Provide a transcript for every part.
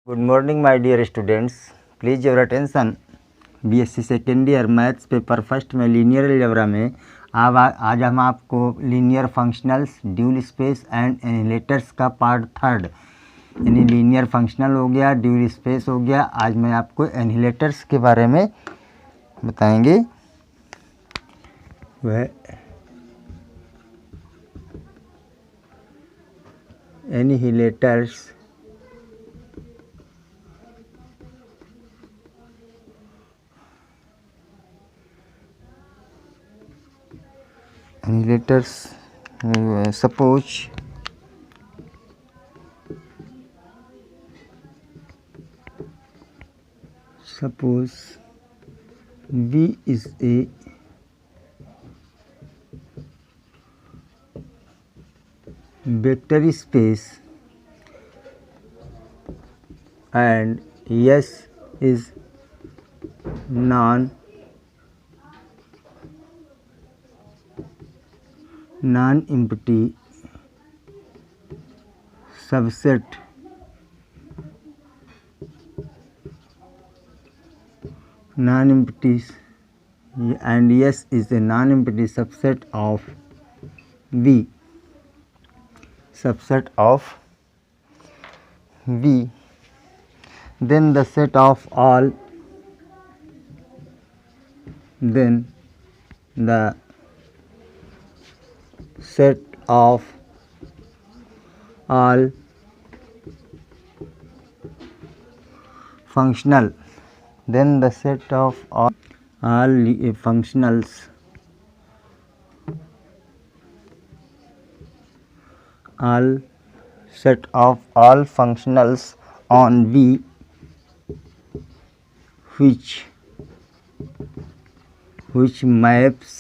Good morning my dear students, please your attention. BSc second year maths paper first में linear algebra में आज हम आपको linear functionals, dual space and annihilators का part third, यानी linear functional हो गया, ड्यूल स्पेस हो गया। आज मैं आपको एनिलेटर्स के बारे में बताएंगे। वह एनिहिलेटर्स suppose V is a vector space and S is non-empty subset and S is a non-empty subset of V. Then the set of all functional functionals on V which maps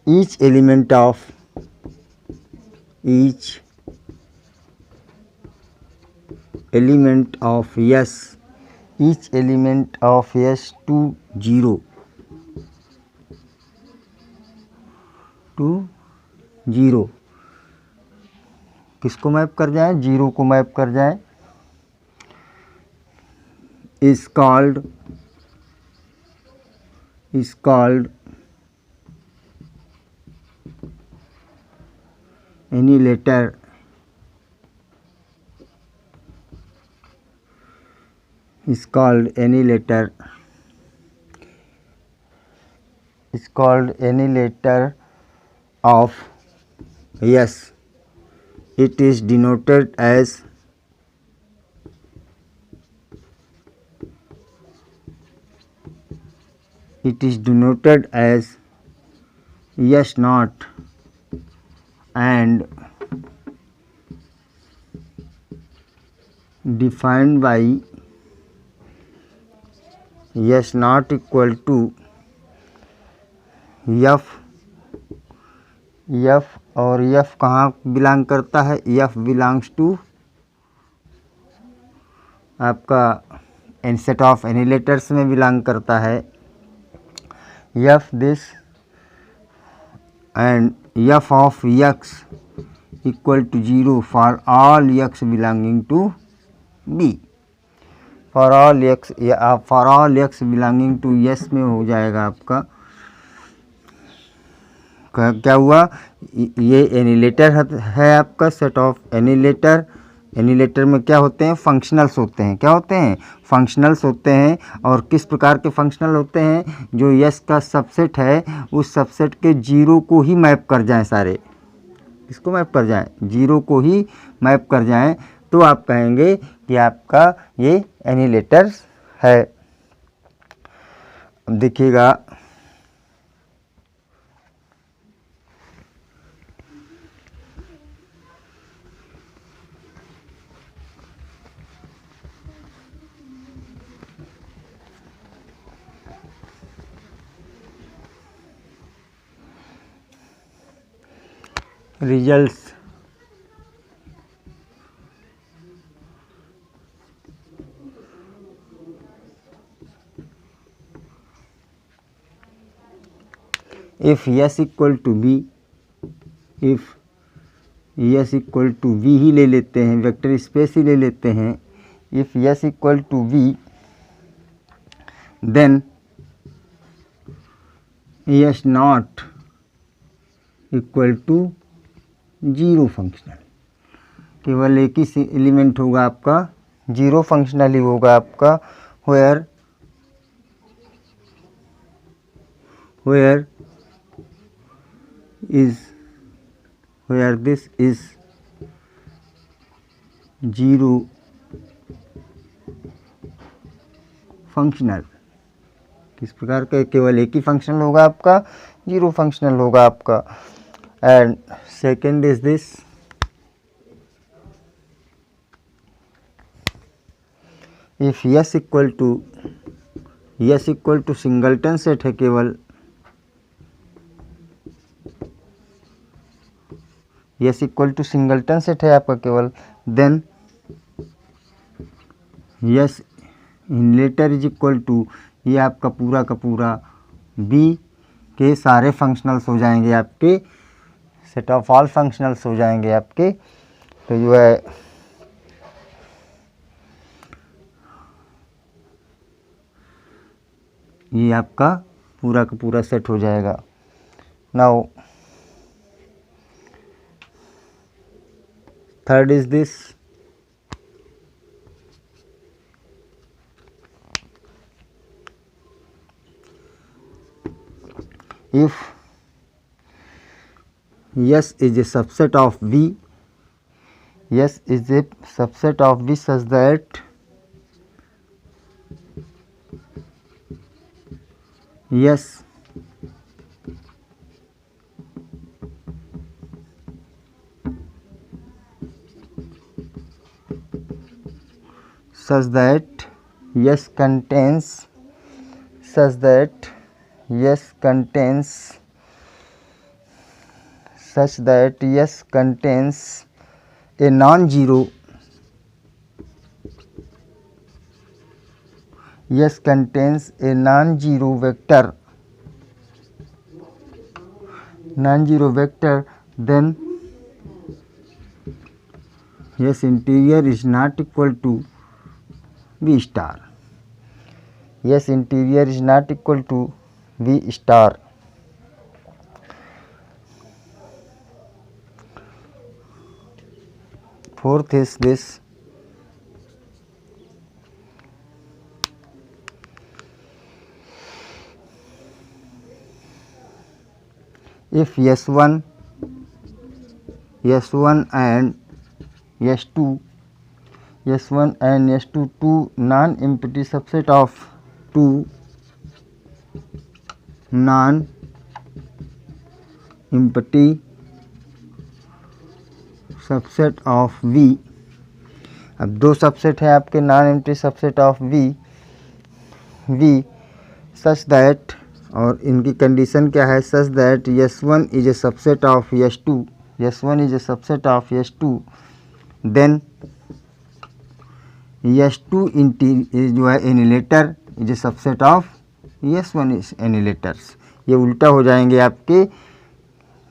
each element of S to 0 किसको map कर जाए? 0 को map कर जाए। is called annihilator. Is called annihilator of S. It is denoted as S naught and defined by S naught equal to F और F कहाँ belong करता है? F बिलोंग्स टू आपका सेट ऑफ एनिलेटर्स में बिलोंग करता है। F this and F of X equal to 0 for all X belonging to B. for all X belonging to S में हो जाएगा आपका क्या हुआ? ये एनिलेटर है आपका सेट ऑफ एनिलेटर में क्या होते हैं? फंक्शनल्स होते हैं। क्या होते हैं? फंक्शनल्स होते हैं। और किस प्रकार के फंक्शनल होते हैं? जो यस का सबसेट है उस सबसेट के 0 को ही मैप कर जाएं। सारे इसको मैप कर जाएं, 0 को ही मैप कर जाएं, तो आप कहेंगे कि आपका ये एनिलेटर्स है। अब देखिएगा, results if S equal to B, if S equal to V ही ले लेते हैं, वेक्टर स्पेस ही ले लेते हैं। If S equal to V then S not equal to zero functional. केवल एक ही एलिमेंट होगा आपका, जीरो फंक्शनल ही होगा आपका। Where this is zero functional. किस प्रकार का, केवल एक ही फंक्शनल होगा आपका, जीरो फंक्शनल होगा आपका। And second is this, if S equal to singleton set है, केवल S equal to singleton set है आपका केवल, then S annihilator is equal to, ये आपका पूरा का पूरा बी के सारे फंक्शनल्स हो जाएंगे आपके, सेट ऑफ ऑल फंक्शनल्स हो जाएंगे आपके। तो जो है ये आपका पूरा का पूरा सेट हो जाएगा। Now third is this, if yes is a subset of V, yes is a subset of V such that yes such that yes contains a non-zero, yes contains a non-zero vector, then yes interior is not equal to V star, yes interior is not equal to V star. Fourth is this, if S1 and S2 two non-empty subset of two non-empty subset of V, अब दो subset है आपके non empty subset of V such that, और इनकी condition क्या है, such that S1 is a subset of S2, देन S2 जो है annihilator is a subset of S1 is annihilators. ये उल्टा हो जाएंगे आपके,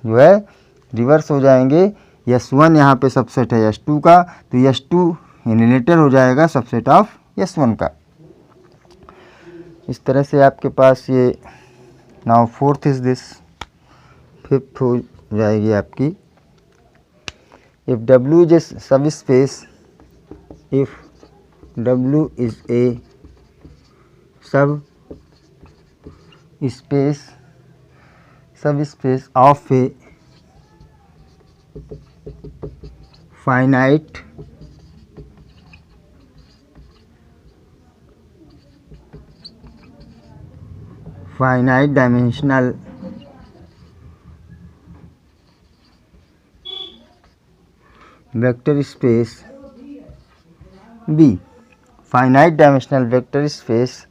जो है रिवर्स हो जाएंगे। S1 यहाँ पे सबसेट है S2 का, तो S2 एनिलेटर हो जाएगा सबसेट ऑफ S1 का। इस तरह से आपके पास ये, now fourth is this, fifth हो जाएगी आपकी, इफ W is a subspace, इफ W is a subspace of a finite dimensional vector space V, finite dimensional vector space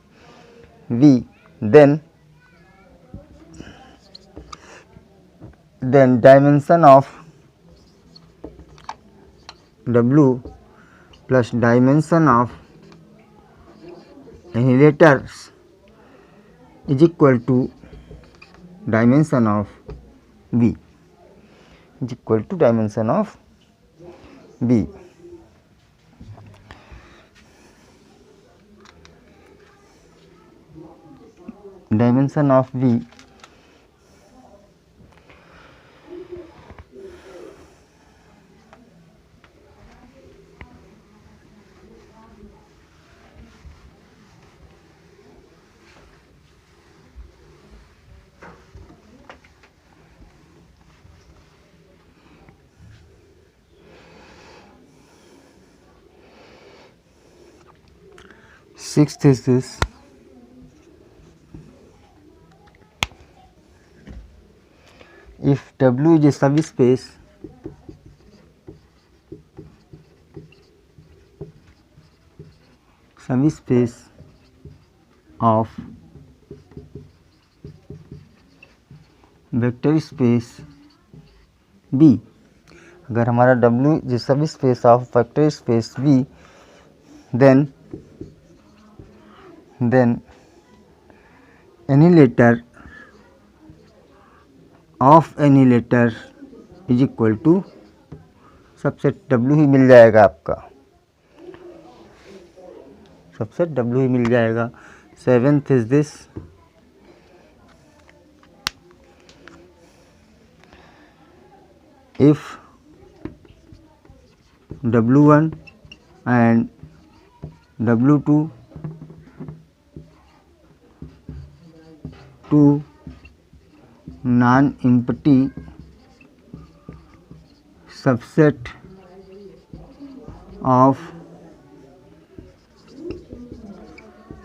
V, then dimension of W plus dimension of annihilators is equal to dimension of V is equal to dimension of V. Dimension of V sixth is this: if W is a subspace of vector space B, अगर हमारा W is a subspace of vector space B, then annihilator of annihilator is equal to subset W ही मिल जाएगा, आपका subset W ही मिल जाएगा। Seventh is this: if W1 and W2 two non-empty subset of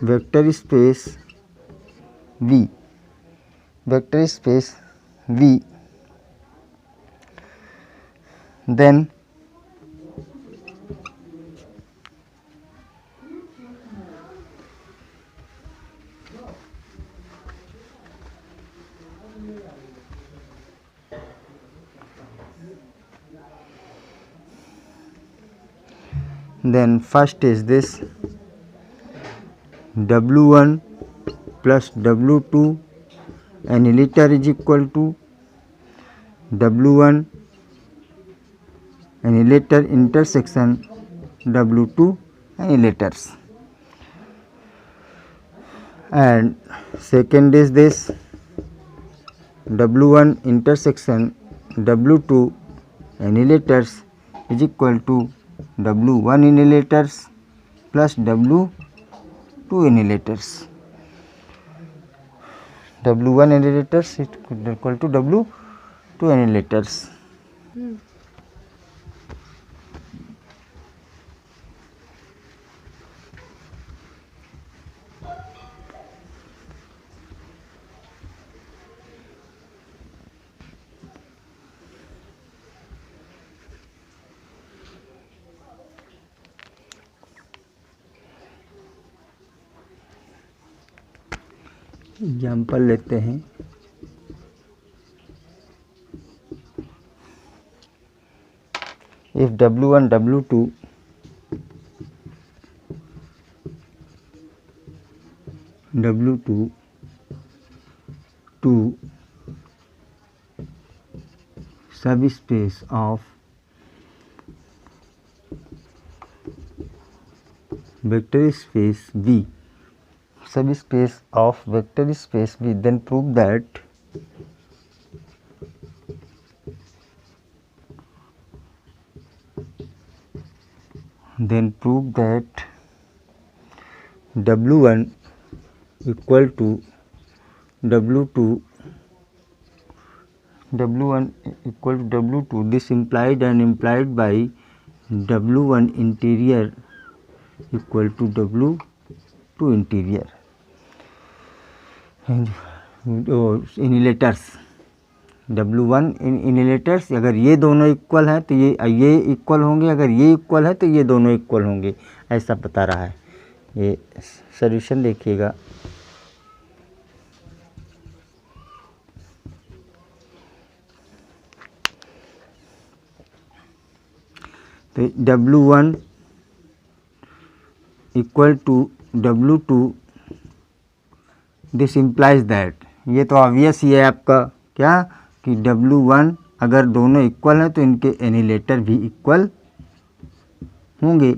vector space V, then first is this: W1 plus W2 annihilator is equal to W1 annihilator intersection W2 annihilators, and second is this: W1 intersection W2 annihilators is equal to W1 annihilators plus W2 annihilators. W1 annihilators is equal to W2 annihilators. Example लेते हैं। If W1 W2 two subspace of vector space V, subspace of vector space V, then prove that W1 equal to W2, this implied and implied by W1 interior equal to W2 interior. इनिलेटर्स W1 इनिलेटर्स, अगर ये दोनों equal हैं तो ये equal होंगे, अगर ये equal है तो ये दोनों इक्वल होंगे, ऐसा बता रहा है। ये सॉल्यूशन देखिएगा। तो W1 equal to W2, this implies that ये तो ऑब्वियस ही है आपका क्या कि W1 अगर दोनों इक्वल हैं तो इनके एनिलेटर भी इक्वल होंगे।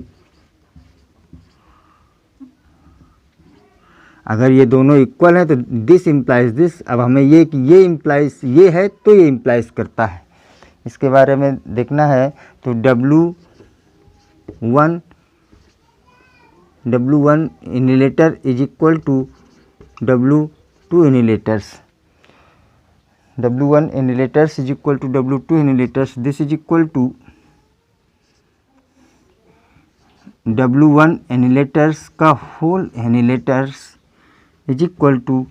अगर ये दोनों इक्वल हैं तो दिस इम्प्लाइज दिस। अब हमें ये कि ये इम्प्लाइज ये है तो ये इम्प्लाइज करता है, इसके बारे में देखना है। तो W1 annihilator is equal to W2 annihilators. W1 annihilators is equal to W2 annihilators. This is equal to W1 annihilators का whole annihilators is equal to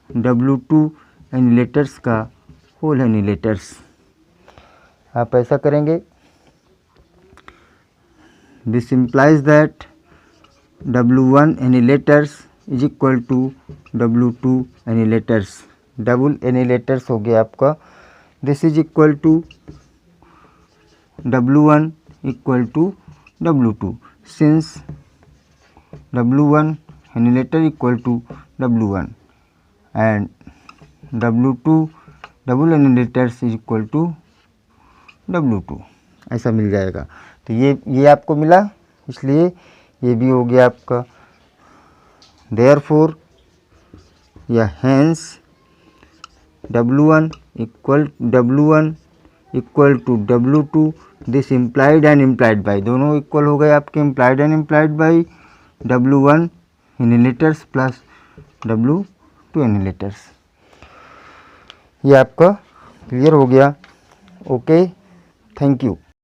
W2 annihilators का होल एनिलेटर्स। आप ऐसा करेंगे, this implies that W1 annihilators is equal to W2 annihilators. Double annihilators हो गया आपका। This is equal to W1 equal to W2 since W1 annihilator equal to W1 and W2 double एनिलेटर्स is equal to W2, ऐसा मिल जाएगा। तो ये आपको मिला, इसलिए ये भी हो गया आपका। देयरफॉर या hence W1 equal to W2, this implied and implied by, दोनों इक्वल हो गए आपके, implied and implied by W1 annihilators plus W2 annihilators. ये आपका क्लियर हो गया। Okay, thank you.